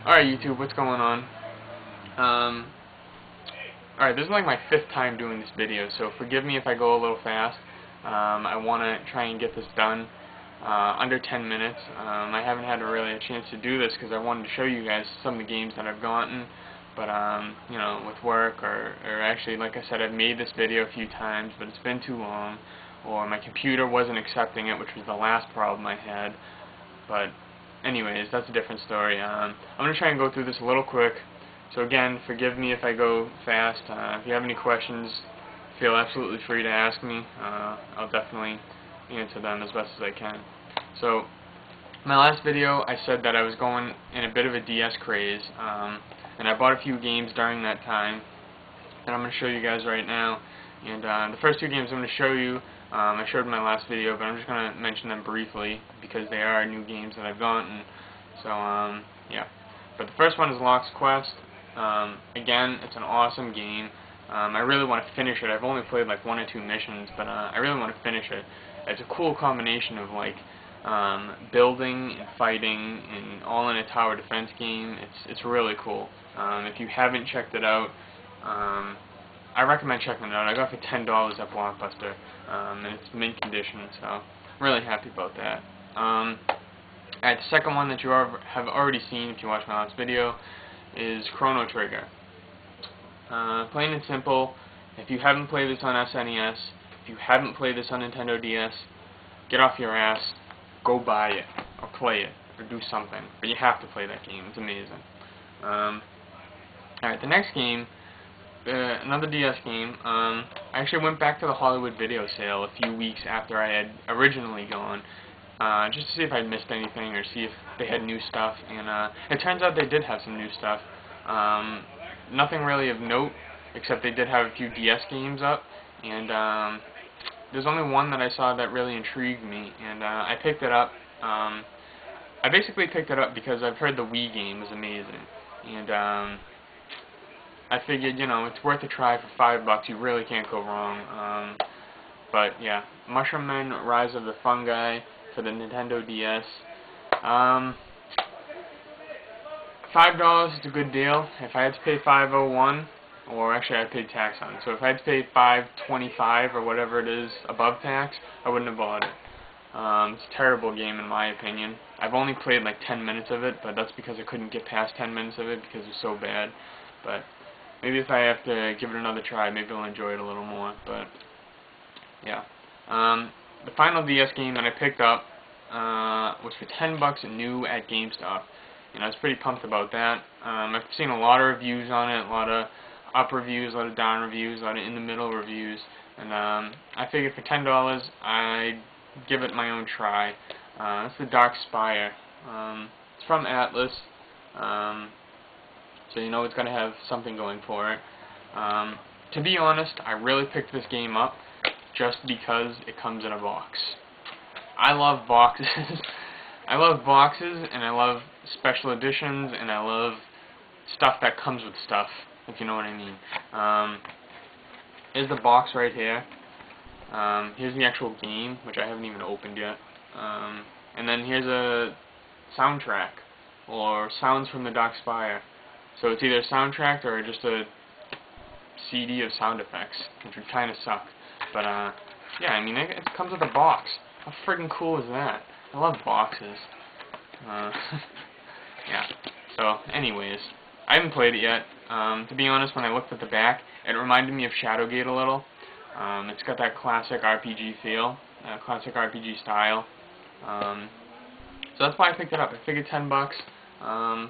Alright YouTube, what's going on? Alright, this is like my 5th time doing this video, so forgive me if I go a little fast. I want to try and get this done under 10 minutes. I haven't had really a chance to do this because I wanted to show you guys some of the games that I've gotten, but you know, with work or actually, like I said, I've made this video a few times, but it's been too long, or my computer wasn't accepting it, which was the last problem I had. But anyways, that's a different story. I'm going to try and go through this a little quick. So again, forgive me if I go fast. If you have any questions, feel absolutely free to ask me. I'll definitely answer them as best as I can. So, my last video, I said that I was going in a bit of a DS craze, and I bought a few games during that time that I'm going to show you guys right now. And the first two games I'm going to show you, I showed in my last video, but I'm just going to mention them briefly because they are new games that I've gotten. So, yeah. But the first one is Lock's Quest. Again, it's an awesome game. I really want to finish it. I've only played like 1 or 2 missions, but I really want to finish it. It's a cool combination of like building and fighting and all in a tower defense game. It's really cool. If you haven't checked it out, I recommend checking it out. I got it for $10 at Blockbuster, and it's mint condition, so I'm really happy about that. Alright, the second one that you have already seen if you watched my last video is Chrono Trigger. Plain and simple, if you haven't played this on SNES, if you haven't played this on Nintendo DS, get off your ass, go buy it, or play it, or do something. But you have to play that game, it's amazing. Alright, the next game, another DS game. I actually went back to the Hollywood video sale a few weeks after I had originally gone, just to see if I missed anything or see if they had new stuff, and it turns out they did have some new stuff. Nothing really of note, except they did have a few DS games up, and there's only one that I saw that really intrigued me, and I picked it up. I basically picked it up because I've heard the Wii game was amazing, and I figured, you know, it's worth a try for $5. You really can't go wrong. But yeah, Mushroom Men: Rise of the Fungi for the Nintendo DS. $5 is a good deal. If I had to pay $5.01, or actually I paid tax on it, so if I had to pay $5.25 or whatever it is above tax, I wouldn't have bought it. It's a terrible game in my opinion. I've only played like 10 minutes of it, but that's because I couldn't get past 10 minutes of it because it was so bad. But maybe if I have to give it another try, maybe I'll enjoy it a little more. But yeah, the final DS game that I picked up was for $10 new at GameStop. And I was pretty pumped about that. I've seen a lot of reviews on it, a lot of up reviews, a lot of down reviews, a lot of in-the-middle reviews, and I figured for $10 I'd give it my own try. It's the Dark Spire. It's from Atlas, so you know it's going to have something going for it. To be honest, I really picked this game up just because it comes in a box. I love boxes. I love boxes, and I love special editions, and I love stuff that comes with stuff, if you know what I mean. Here's the box right here. Here's the actual game, which I haven't even opened yet. And then here's a soundtrack, or sounds from the Dark Spire. So it's either a soundtrack or just a CD of sound effects, which would kind of suck. But, yeah, I mean, it comes with a box. How friggin' cool is that? I love boxes. Yeah. So, anyways, I haven't played it yet. To be honest, when I looked at the back, it reminded me of Shadowgate a little. It's got that classic RPG feel, classic RPG style. So that's why I picked it up. I figured $10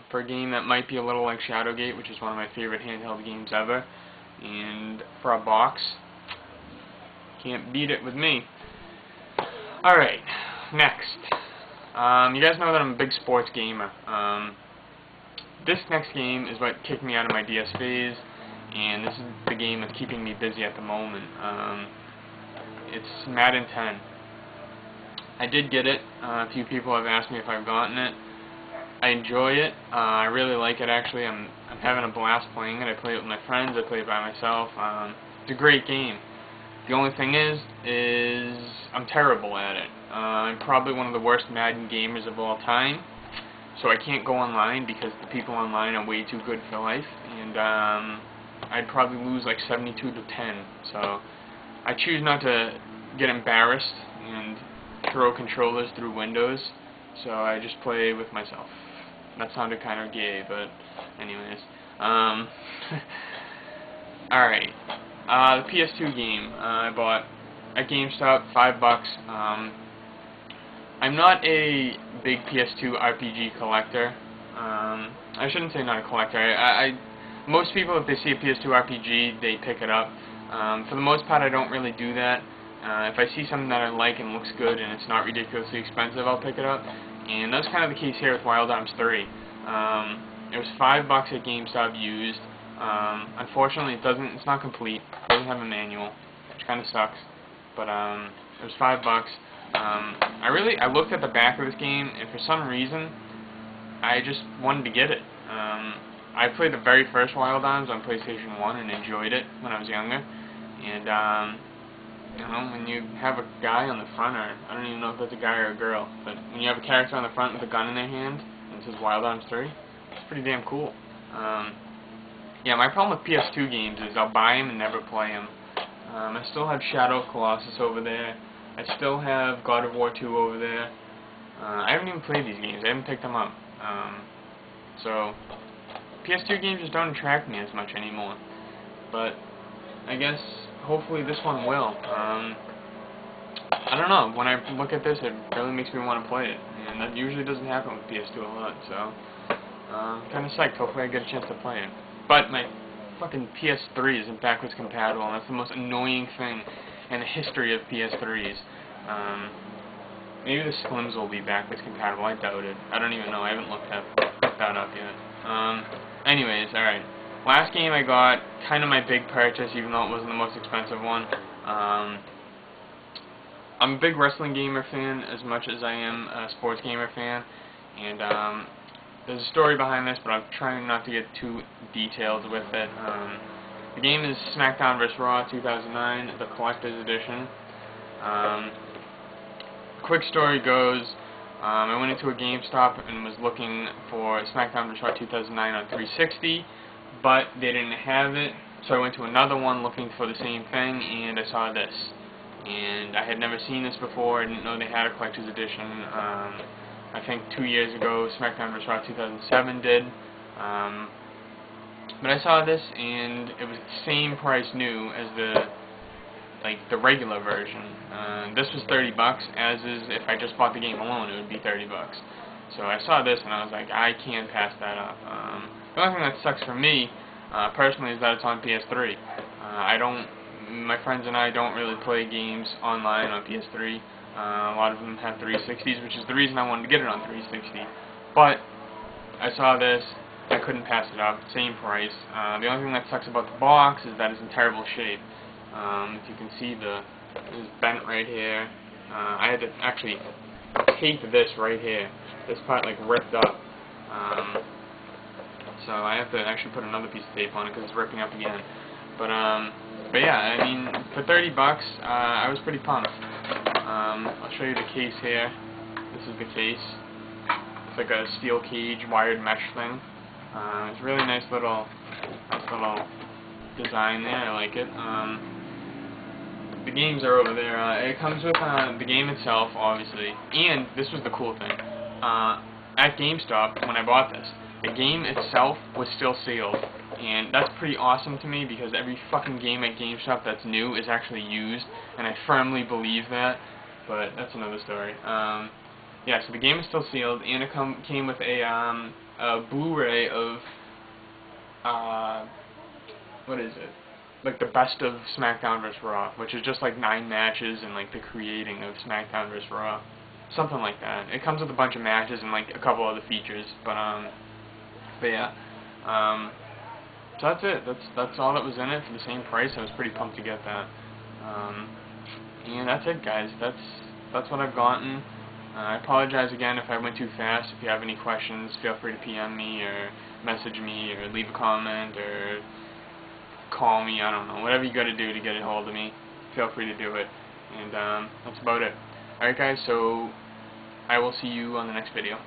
for a game that might be a little like Shadowgate, which is one of my favorite handheld games ever. And for a box, can't beat it with me. Alright. Next, you guys know that I'm a big sports gamer. This next game is what kicked me out of my DS phase, and this is the game that's keeping me busy at the moment. It's Madden 10. I did get it. A few people have asked me if I've gotten it. I enjoy it. I really like it actually. I'm having a blast playing it. I play it with my friends. I play it by myself. It's a great game. The only thing is I'm terrible at it. I'm probably one of the worst Madden gamers of all time. so I can't go online because the people online are way too good for life, and I'd probably lose like 72 to 10. So I choose not to get embarrassed and throw controllers through windows, so I just play with myself. That sounded kind of gay, but anyways. Alright, the PS2 game I bought at GameStop, $5. I'm not a big PS2 RPG collector. I shouldn't say not a collector. Most people, if they see a PS2 RPG, they pick it up. For the most part, I don't really do that. If I see something that I like and looks good and it's not ridiculously expensive, I'll pick it up. And that's kind of the case here with Wild Arms 3. It was $5 at GameStop used. Unfortunately, it's not complete. It doesn't have a manual, which kind of sucks. But it was $5. I looked at the back of this game, and for some reason, I just wanted to get it. I played the very first Wild Arms on PlayStation 1 and enjoyed it when I was younger. And you know, when you have a guy on the front, or I don't even know if that's a guy or a girl, but when you have a character on the front with a gun in their hand and it says Wild Arms 3, it's pretty damn cool. Yeah, my problem with PS2 games is I'll buy them and never play them. I still have Shadow of Colossus over there. I still have God of War 2 over there. I haven't even played these games. I haven't picked them up. So, PS2 games just don't attract me as much anymore. But, I guess, hopefully this one will. I don't know. When I look at this, it really makes me want to play it. And that usually doesn't happen with PS2 a lot. So, I'm kind of psyched. Hopefully I get a chance to play it. But my fucking PS3 isn't backwards compatible, and that's the most annoying thing in the history of PS3s. Maybe the Slims will be backwards compatible. I doubt it. I don't even know. I haven't looked that up yet. Anyways, alright. Last game I got, kind of my big purchase, even though it wasn't the most expensive one. I'm a big wrestling gamer fan as much as I am a sports gamer fan. And there's a story behind this, but I'm trying not to get too detailed with it. The game is SmackDown vs. Raw 2009, the Collector's Edition. Quick story goes, I went into a GameStop and was looking for SmackDown vs. Raw 2009 on 360, but they didn't have it, so I went to another one looking for the same thing, and I saw this. And I had never seen this before. I didn't know they had a Collector's Edition. I think 2 years ago, SmackDown vs. Raw 2007 did. But I saw this, and it was the same price new as the regular version. This was $30, as is if I just bought the game alone, it would be $30. So I saw this, and I was like, I can't pass that up. The only thing that sucks for me, personally, is that it's on PS3. My friends and I don't really play games online on PS3. A lot of them have 360s, which is the reason I wanted to get it on 360. But I saw this, I couldn't pass it up, same price. The only thing that sucks about the box is that it's in terrible shape. If you can see, it's bent right here. I had to actually tape this right here. This part like ripped up. So I have to actually put another piece of tape on it because it's ripping up again. But yeah, I mean, for $30, I was pretty pumped. I'll show you the case here. This is the case. It's like a steel cage wired mesh thing. It's a really nice little design there. I like it. The games are over there. It comes with the game itself, obviously, and this was the cool thing. At GameStop, when I bought this, the game itself was still sealed, and that's pretty awesome to me because every fucking game at GameStop that's new is actually used, and I firmly believe that. But that's another story. Yeah, so the game is still sealed, and it came with a Blu-ray of what is it? Like the best of SmackDown vs. Raw, which is just like 9 matches and like the creating of SmackDown vs. Raw, something like that. It comes with a bunch of matches and like a couple other features, but yeah. So that's it. That's all that was in it for the same price. I was pretty pumped to get that. And that's it, guys. That's what I've gotten. I apologize again if I went too fast. If you have any questions, feel free to PM me or message me or leave a comment or call me. I don't know. Whatever you got to do to get a hold of me, feel free to do it. And that's about it. Alright, guys. So I will see you on the next video.